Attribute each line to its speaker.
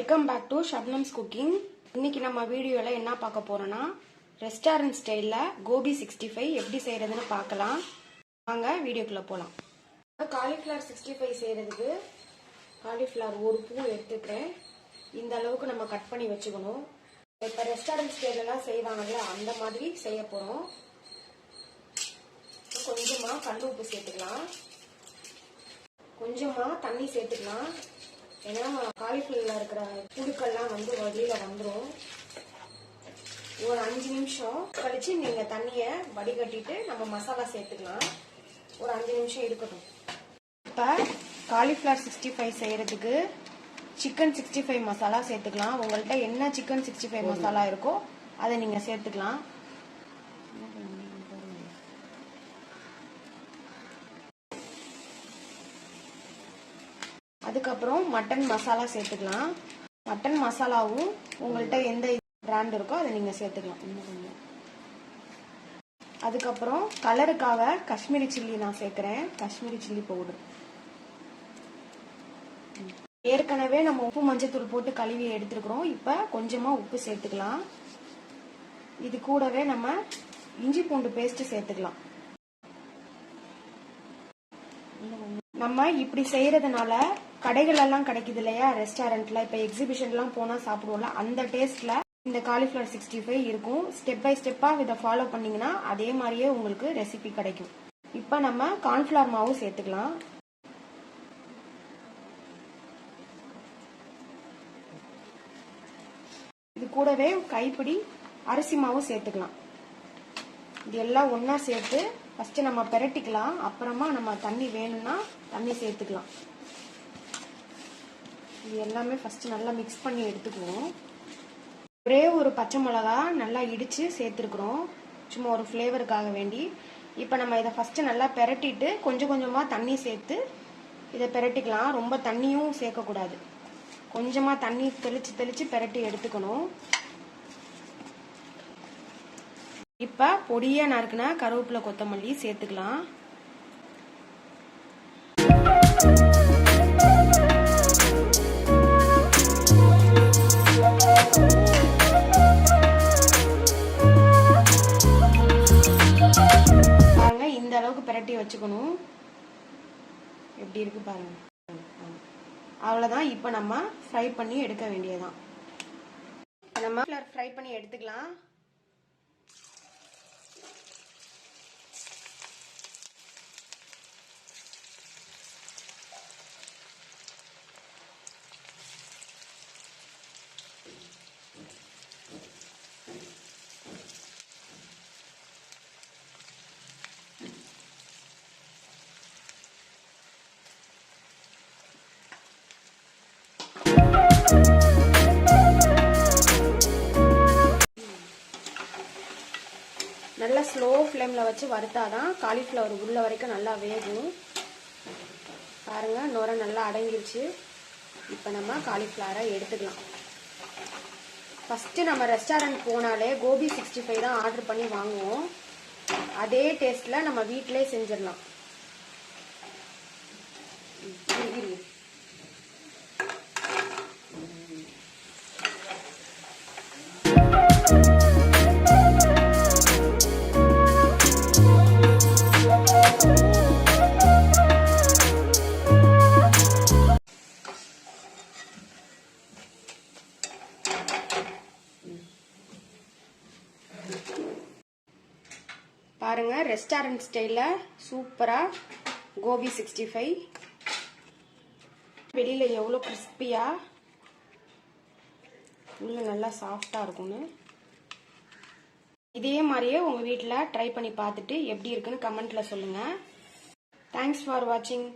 Speaker 1: Welcome back to Shabnam's cooking. இன்னைக்கு நம்ம வீடியோல என்ன பார்க்க போறோம்னா ரெஸ்டாரண்ட் ஸ்டைல்ல கோபி 65 எப்படி செய்யறதுன்னு பார்க்கலாம். வாங்க வீடியோக்குள்ள போலாம். காலிஃப்ளவர் 65 செய்யறதுக்கு காலிஃப்ளவர் ஒரு பூ எடுத்துக்கிறேன். இந்த அளவுக்கு நம்ம கட் பண்ணி வச்சுக்கணும். இப்ப ரெஸ்டாரண்ட் ஸ்டைல்லாம் செய்வாங்கல்ல அந்த மாதிரி செய்ய போறோம். கொஞ்சமா கல் உப்பு சேர்த்துக்கலாம், கொஞ்சமா தண்ணி சேர்த்துக்கலாம். ஏன்னா காலிஃப்ளவர்ல இருக்கிற புழுக்கெல்லாம் வெளியில வந்துடும். ஒரு 5 நிமிஷம் கழிச்சு நீங்க தண்ணிய வடிகட்டிட்டு நம்ம மசாலா சேர்த்துக்கலாம். ஒரு 5 நிமிஷம் இருக்கட்டும். இப்ப காலிஃப்ளவர் 65 செய்யறதுக்கு சிக்கன் 65 மசாலா சேர்த்துக்கலாம். உங்கள்கிட்ட என்ன சிக்கன் 65 மசாலா இருக்கோ அதை நீங்க சேர்த்துக்கலாம். அதுக்கப்புறம் மட்டன் மசாலா சேர்த்துக்கலாம். மட்டன் மசாலாவும் உங்கள்கிட்ட எந்த பிராண்ட் இருக்கோ அதை நீங்க சேர்த்துக்கலாம். அதுக்கப்புறம் கலருக்காக காஷ்மீரி சில்லி நான் சேர்க்கிறேன், காஷ்மீரி சில்லி பவுடர். ஏற்கனவே நம்ம உப்பு மஞ்சத்தூள் போட்டு கழுவி எடுத்துருக்கிறோம். இப்ப கொஞ்சமா உப்பு சேர்த்துக்கலாம். இது கூடவே நம்ம இஞ்சி பூண்டு பேஸ்ட் சேர்த்துக்கலாம். நம்ம இப்படி செய்யறதுனால கடைகள் எல்லாம் கிடைக்குது இல்லையா, ரெஸ்டாரண்ட்ல இப்ப எக்ஸிபிஷன் எல்லாம் போனா சாப்பிடுவோம்ல, அந்த டேஸ்ட்ல இந்த காலிஃப்ளவர் 65 இருக்கும். ஸ்டெப் பை ஸ்டெப்பா இதை ஃபாலோ பண்ணீங்கன்னா அதே மாதிரியே உங்களுக்கு ரெசிபி கிடைக்கும். இப்ப நம்ம கார்ன்ஃபிளவர் மாவு சேர்த்துக்கலாம். இது கூடவே கைப்பிடி அரிசி மாவு சேர்த்துக்கலாம். இது எல்லாம் ஒன்னா சேர்த்து ஃபர்ஸ்ட் நம்ம பெரட்டிக்கலாம். அப்புறமா நம்ம தண்ணி வேணும்னா தண்ணி சேர்த்துக்கலாம். இது எல்லாமே ஃபர்ஸ்ட் நல்லா மிக்ஸ் பண்ணி எடுத்துக்குவோம். ஒரே ஒரு பச்சை மிளகா நல்லா இடிச்சு சேர்த்துருக்குறோம், சும்மா ஒரு ஃப்ளேவருக்காக வேண்டி. இப்போ நம்ம இதை ஃபர்ஸ்ட் நல்லா பெரட்டிட்டு கொஞ்சம் கொஞ்சமா தண்ணி சேர்த்து இதை பெரட்டிக்கலாம். ரொம்ப தண்ணியும் சேர்க்கக்கூடாது, கொஞ்சமா தண்ணி தெளிச்சு தெளிச்சு பெரட்டி எடுத்துக்கணும். இப்ப பொடியா நறுக்குனா கருவேப்பிலை கொத்தமல்லி சேர்த்துக்கலாம். பாருங்க, இந்த அளவுக்கு பிரட்டி வச்சுக்கணும். எப்படி இருக்கு பாருங்க. அவ்வளவுதான். இப்ப நம்ம ஃப்ரை பண்ணி எடுக்க வேண்டியதுதான். நம்ம ஃப்ரை பண்ணி எடுத்துக்கலாம். நல்லா ஸ்லோ ஃப்ளேம்ல வச்சு வறுத்தாதான் காலிஃப்ளவர் உள்ள வரைக்கும் நல்லா வேகும். பாருங்க, நுரை நல்லா அடங்கிருச்சு. இப்போ நம்ம காலிஃப்ளவரை எடுத்துக்கலாம். ஃபர்ஸ்ட் நம்ம ரெஸ்டாரண்ட் போனாலே கோபி 65 தான் ஆர்டர் பண்ணி வாங்குவோம். அதே டேஸ்ட்ல நம்ம வீட்டிலே செஞ்சிடலாம். பாருங்க, ரெஸ்டாரண்ட் ஸ்டைல்ல சூப்பரா கோபி 65 வெளியில எவ்வளவு கிறிஸ்பியா உள்ள நல்லா சாஃப்டா இருக்கும்னு. இதே மாதிரியே உங்க வீட்டுல ட்ரை பண்ணி பார்த்துட்டு எப்படி இருக்குன்னு கமெண்ட்ல சொல்லுங்க. தேங்க்ஸ் ஃபார் வாட்சிங்.